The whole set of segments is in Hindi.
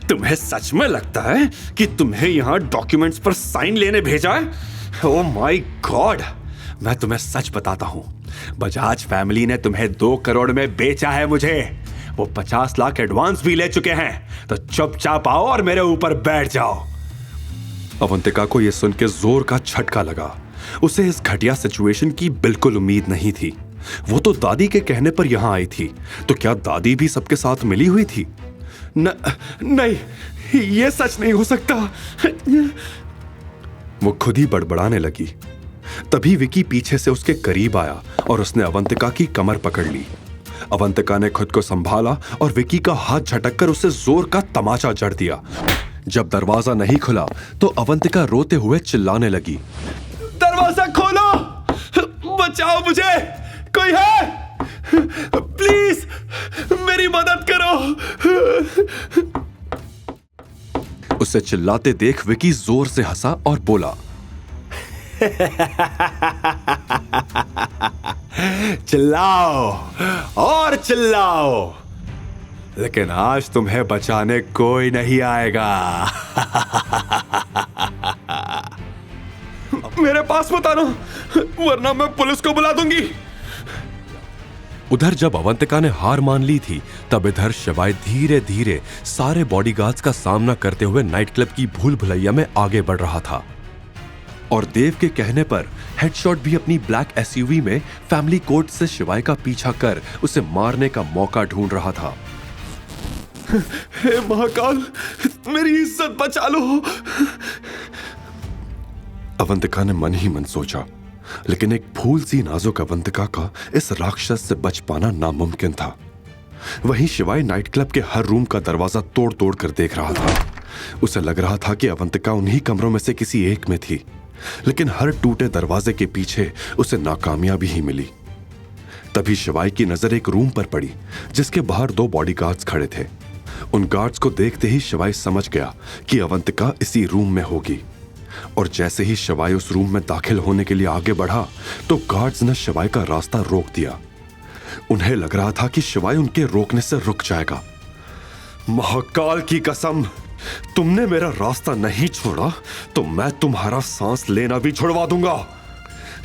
तुम्हें सच में लगता है कि तुम्हें यहाँ डॉक्यूमेंट्स पर साइन लेने भेजा है? ओह माय गॉड, मैं तुम्हें सच बताता हूँ, बजाज फैमिली ने तुम्हें 2 करोड़ में बेचा है मुझे। वो 50 लाख एडवांस भी ले चुके हैं, तो चुपचाप आओ और मेरे ऊपर बैठ जाओ। अवंतिका को यह सुन के जोर का झटका लगा। उसे इस घटिया सिचुएशन की बिल्कुल उम्मीद नहीं थी। वो तो दादी के कहने पर यहां आई थी, तो क्या दादी भी सबके साथ मिली हुई थी? नहीं, ये सच नहीं हो सकता। वो खुद ही बड़बड़ाने लगी। तभी विकी पीछे से उसके करीब आया और उसने अवंतिका की कमर पकड़ ली। अवंतिका ने खुद को संभाला और विकी का हाथ झटककर उसे जोर का तमाचा जड़ दिया। जब दरवाजा नहीं खुला तो अवंतिका रोते हुए चिल्लाने लगी, दरवाजा खोलो, बचाओ मुझे, कोई है? प्लीज मेरी मदद करो। उसे चिल्लाते देख विकी जोर से हंसा और बोला, चिल्लाओ और चिल्लाओ, लेकिन आज तुम्हें बचाने कोई नहीं आएगा। मेरे पास मत आना, वरना मैं पुलिस को बुला दूंगी। उधर जब अवंतिका ने हार मान ली थी, तब इधर शिवाय धीरे धीरे सारे बॉडीगार्ड्स का सामना करते हुए नाइट क्लब की भूल भुलैया में आगे बढ़ रहा था। और देव के कहने पर हेडशॉट भी अपनी ब्लैक एसयूवी में फैमिली कोर्ट से शिवाय का पीछा कर उसे मारने का मौका ढूंढ रहा था। हे महाकाल, मेरी इज्जत बचा लो। अवंतिका ने मन ही मन सोचा, लेकिन एक फूल सी नाजुक अवंतिका का इस राक्षस से बच पाना नामुमकिन था। वहीं शिवाय नाइट क्लब के हर रूम का दरवाजा तोड़ तोड़ कर देख रहा था। उसे लग रहा था कि अवंतिका उन्हीं कमरों में से किसी एक में थी, लेकिन हर टूटे दरवाजे के पीछे उसे नाकामयाबी ही मिली। तभी शिवाय की नजर एक रूम पर पड़ी, जिसके बाहर 2 बॉडीगार्ड्स खड़े थे। उन गार्ड्स को देखते ही शिवाय समझ गया कि अवंतिका इसी रूम में होगी। और जैसे ही शिवाय उस रूम में दाखिल होने के लिए आगे बढ़ा, तो गार्ड्स ने शिवाय का रास्ता रोक दिया। उन्हें लग रहा था कि शिवाय उनके रोकने से रुक जाएगा। महाकाल की कसम, तुमने मेरा रास्ता नहीं छोड़ा तो मैं तुम्हारा सांस लेना भी छुड़वा दूंगा,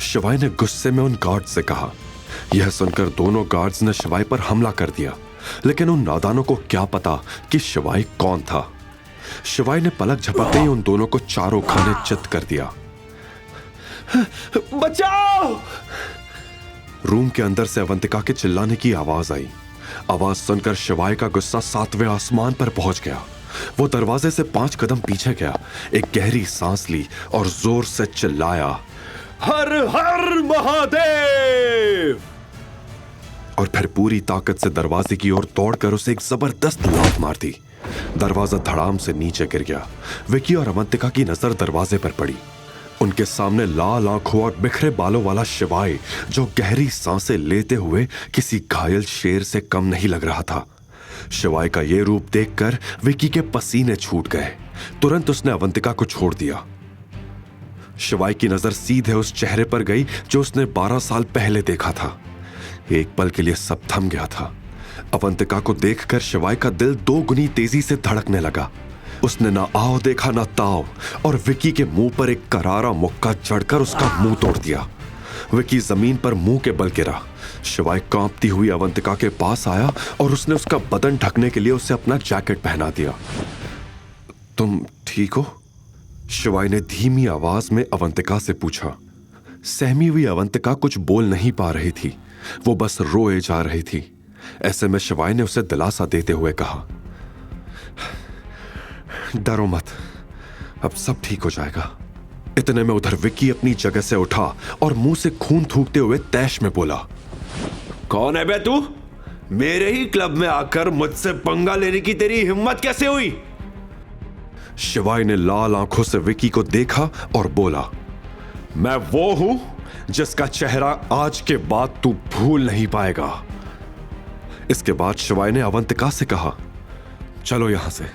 शिवाय ने गुस्से में उन गार्ड्स से कहा। यह सुनकर दोनों गार्ड्स ने शिवाय पर हमला कर दिया, लेकिन उन नादानों को क्या पता कि शिवाय कौन था। शिवाय ने पलक झपकते ही उन दोनों को चारों खाने चित कर दिया। बचाओ! रूम के अंदर से अवंतिका के चिल्लाने की आवाज आई। आवाज सुनकर शिवाय का गुस्सा 7वें आसमान पर पहुंच गया। वो दरवाजे से 5 कदम पीछे गया, एक गहरी सांस ली और जोर से चिल्लाया, हर हर महादेव! और फिर पूरी ताकत से दरवाजे की ओर दौड़कर उसे एक जबरदस्त लात मार दी। दरवाजा धड़ाम से नीचे गिर गया। विकी और अवंतिका की नजर दरवाजे पर पड़ी। उनके सामने लाल आंखों और बिखरे बालों वाला शिवाय, जो गहरी सांसें लेते हुए किसी घायल शेर से कम नहीं लग रहा था। शिवाय का यह रूप देखकर विकी के पसीने छूट गए। तुरंत उसने अवंतिका को छोड़ दिया। शिवाय की नजर सीधे उस चेहरे पर गई जो उसने 12 साल पहले देखा था। एक पल के लिए सब थम गया था। अवंतिका को देखकर शिवाय का दिल 2 गुनी तेजी से धड़कने लगा। उसने ना आओ देखा ना ताओ, और विकी के मुंह पर एक करारा मुक्का जड़कर उसका मुंह तोड़ दिया। विकी जमीन पर मुंह के बल गिरा। शिवाय कांपती हुई अवंतिका के पास आया और उसने उसका बदन ढकने के लिए उसे अपना जैकेट पहना दिया। तुम ठीक हो? शिवाय ने धीमी आवाज में अवंतिका से पूछा। सहमी हुई अवंतिका कुछ बोल नहीं पा रही थी, वो बस रोए जा रही थी। ऐसे में शिवाय ने उसे दिलासा देते हुए कहा, डरो मत, अब सब ठीक हो जाएगा। इतने में उधर विक्की अपनी जगह से उठा और मुंह से खून थूकते हुए तैश में बोला, कौन है बे तू? मेरे ही क्लब में आकर मुझसे पंगा लेने की तेरी हिम्मत कैसे हुई? शिवाय ने लाल आंखों से विक्की को देखा और बोला, मैं वो हूं जिसका चेहरा आज के बाद तू भूल नहीं पाएगा। इसके बाद शिवाय ने अवंतिका से कहा, चलो यहां से।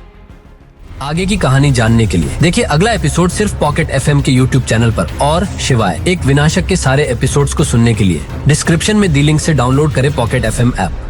आगे की कहानी जानने के लिए देखिए अगला एपिसोड सिर्फ पॉकेट एफएम के यूट्यूब चैनल पर। और शिवाय एक विनाशक के सारे एपिसोड्स को सुनने के लिए डिस्क्रिप्शन में दी लिंक से डाउनलोड करें पॉकेट एफएम ऐप।